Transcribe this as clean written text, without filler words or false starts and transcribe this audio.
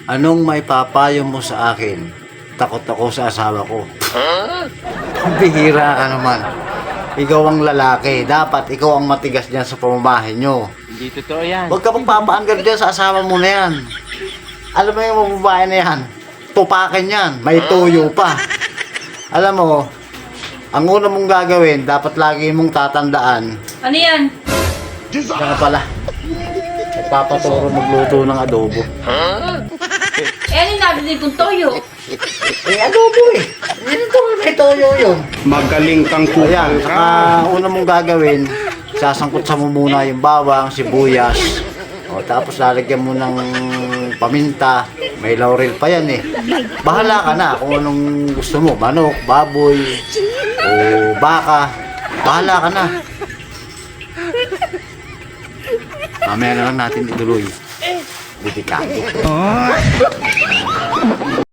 Anong may papayo mo sa akin? Takot ako sa asawa ko. Bihira ka naman. Ikaw ang lalaki. Dapat ikaw ang matigas dyan sa pamamahay nyo. Hindi totoo yan. Huwag ka magpapaanggar dyan sa asawa mo na yan. Alam mo yung mga babae na yan, tupakin yan, may tuyo pa. Alam mo, ang una mong gagawin, dapat lagi mong tatandaan. Ano yan? Yan nga pala. Nagpapaturo magluto ng adobo. Eh, ano yung narinig kong toyo? Eh, adobo eh. Ito, may toyo yun. Magaling kang Ayan, saka una mong gagawin, sasangkot sa mo muna yung bawang, sibuyas. O, tapos lalagyan mo ng paminta. May laurel pa yan eh. Bahala ka na kung anong gusto mo. Manok, baboy, o baka. Bahala ka na. Mamaya na lang natin ituloy. Delikado.